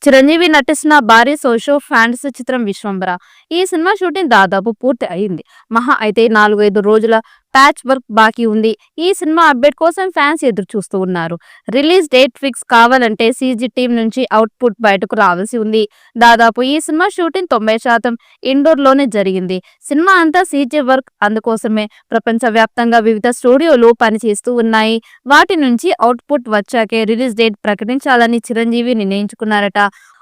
చిరంజీవి నటిస్తున్న భారీ socio fantasy చిత్రం విశ్వంబర. ఈ సినిమా షూటింగ్ దాదాపు పూర్తి అయింది. మహా అయితే 4-5 రోజుల ప్యాచ్ వర్క్ బాకీ ఉంది. ఈ సినిమా అప్డేట్ కోసం ఫ్యాన్స్ ఎదురు చూస్తూ ఉన్నారు. రిలీజ్ డేట్ ఫిక్స్ కావాలంటే సీజీ టీం నుంచి అవుట్పుట్ బయటకు రావాల్సి ఉంది. దాదాపు ఈ సినిమా షూటింగ్ 90% ఇండోర్ లోనే జరిగింది. సినిమా అంతా సీజీ వర్క్. అందుకోసమే ప్రపంచవ్యాప్తంగా వివిధ స్టూడియోలు పనిచేస్తూ ఉన్నాయి. వాటి నుంచి అవుట్పుట్ వచ్చాకే రిలీజ్ డేట్ ప్రకటించాలని చిరంజీవి నిర్ణయించుకున్నారట.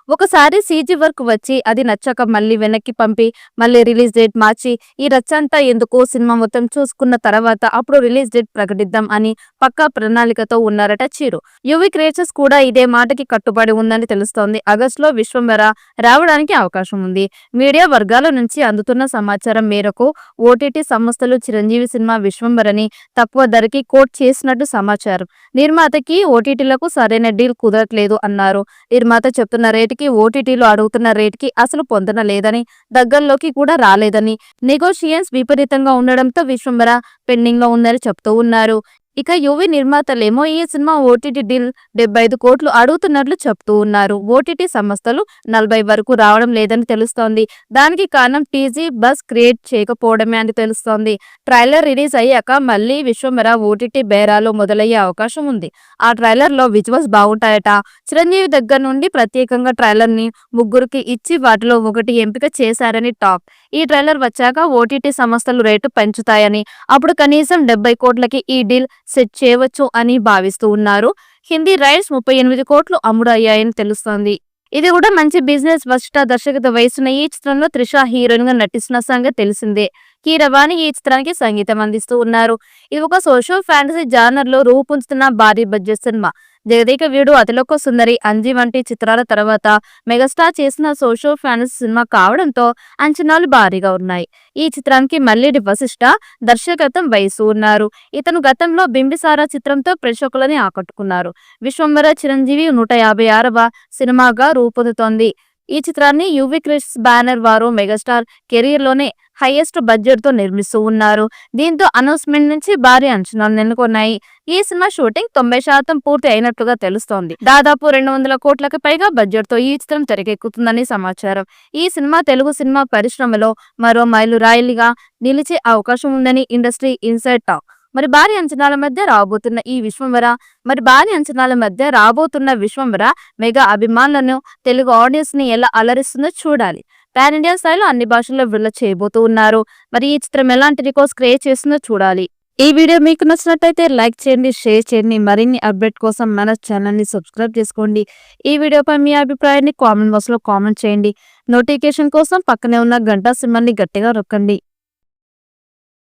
ఒకసారి సీజీ వర్క్ వచ్చి అది నచ్చక మళ్ళీ వెనక్కి పంపి మళ్ళీ రిలీజ్ డేట్ మార్చి ఈ రచ్చంతా ఎందుకు, సినిమా మొత్తం చూసుకున్న తర్వాత అప్పుడు రిలీజ్ డేట్ ప్రకటిద్దాం అని పక్కా ప్రణాళికతో ఉన్నారట చిరు. యువి క్రియేషన్స్ కూడా ఇదే మాటకి కట్టుబడి ఉందని తెలుస్తోంది. ఆగస్టులో విశ్వంబర రావడానికి అవకాశం ఉంది. మీడియా వర్గాల నుంచి అందుతున్న సమాచారం మేరకు ఓటీటీ సంస్థలు చిరంజీవి సినిమా విశ్వంబరని తక్కువ ధరకి కోట్ చేసినట్టు సమాచారం. నిర్మాతకి ఓటీటీలకు సరైన డీల్ కుదరట్లేదు అన్నారు. నిర్మాత చెప్తున్న రేటుకి ఓటీటీలో అడుగుతున్న రేటుకి అసలు పొందన లేదని, దగ్గరలోకి కూడా రాలేదని, నెగోషియన్స్ విపరీతంగా ఉండడంతో విశ్వంబర పెండింగ్ లో ఉందని చెప్తూ ఉన్నారు. ఇక యువి నిర్మాతలేమో ఈ సినిమా ఓటీటీ డీల్ 75 కోట్లు అడుగుతున్నట్లు చెప్తూ ఉన్నారు. ఓటీటీ సంస్థలు 40 వరకు రావడం లేదని తెలుస్తోంది. దానికి కారణం టీజీ బస్ క్రియేట్ చేయకపోవడమే అని తెలుస్తోంది. ట్రైలర్ రిలీజ్ అయ్యాక మళ్ళీ విశ్వంబర ఓటీటీ బేరాలు మొదలయ్యే అవకాశం ఉంది. ఆ ట్రైలర్ లో విజువల్స్ బాగుంటాయట. చిరంజీవి దగ్గర నుండి ప్రత్యేకంగా ట్రైలర్ ని ముగ్గురికి ఇచ్చి వాటిలో ఒకటి ఎంపిక చేశారని టాక్. ఈ ట్రైలర్ వచ్చాక ఓటీటీ సంస్థలు రేటు పెంచుతాయని, అప్పుడు కనీసం 70 కోట్లకి ఈ డీల్ సెట్ చేయవచ్చు అని భావిస్తూ ఉన్నారు. హిందీ రైట్స్ 38 కోట్లు అమ్ముడయ్యాయని తెలుస్తోంది. ఇది కూడా మంచి బిజినెస్. వశిష్ఠ దర్శకత్వ వహిస్తున్న ఈ చిత్రంలో త్రిష హీరోయిన్ గా నటిస్తున్న సంగతి తెలిసిందే. కీరవాణి ఈ చిత్రానికి సంగీతం అందిస్తూ ఉన్నారు. ఇది ఒక సోషల్ ఫ్యాంటసీ జానర్ లో రూపొందుతున్న భారీ బడ్జెట్ సినిమా. జగదేక వీరుడు, అతిలోక సుందరి, అంజి వంటి చిత్రాల తర్వాత మెగాస్టార్ చేసిన సోషల్ ఫ్యాంటసీ సినిమా కావడంతో అంచనాలు భారీగా ఉన్నాయి. ఈ చిత్రానికి మల్లేటి వశిష్ఠ దర్శకత్వం వహిస్తూ ఉన్నారు. ఇతను గతంలో బింబిసారా చిత్రంతో ప్రేక్షకులని ఆకట్టుకున్నారు. విశ్వంబర చిరంజీవి 156వ సినిమాగా రూపొందుతోంది. ఈ చిత్రాన్ని యువి క్రియేషన్స్ బ్యానర్ వారు మెగాస్టార్ కెరీర్ లోనే హైయెస్ట్ బడ్జెట్ తో నిర్మిస్తూ ఉన్నారు. దీంతో అనౌన్స్మెంట్ నుంచి భారీ అంచనాలు నెలకొన్నాయి. ఈ సినిమా షూటింగ్ 90% పూర్తి అయినట్లుగా తెలుస్తోంది. దాదాపు 200 కోట్లకు పైగా బడ్జెట్ తో ఈ చిత్రం తెరకెక్కుతుందని సమాచారం. ఈ సినిమా తెలుగు సినిమా పరిశ్రమలో మరో మైలురాయిగా నిలిచే అవకాశం ఉందని ఇండస్ట్రీ ఇన్సైడ్ టాక్. మరి భారీ అంచనాల మధ్య రాబోతున్న విశ్వంబర మెగా అభిమానులను, తెలుగు ఆడియన్స్ ని ఎలా అలరిస్తుందో చూడాలి. పాన్ ఇండియా స్థాయిలో అన్ని భాషల్లో విడుదల చేయబోతూ ఉన్నారు. మరి ఈ చిత్రం ఎలాంటి రికార్డ్స్ క్రియేట్ చేస్తుందో చూడాలి. ఈ వీడియో మీకు నచ్చినట్లయితే లైక్ చేయండి, షేర్ చేయండి. మరిన్ని అప్డేట్ కోసం మన ఛానల్ ని సబ్స్క్రైబ్ చేసుకోండి. ఈ వీడియోపై మీ అభిప్రాయాన్ని కామెంట్ బాక్స్ లో కామెంట్ చేయండి. నోటిఫికేషన్ కోసం పక్కనే ఉన్న గంట సింబల్ ని గట్టిగా నొక్కండి.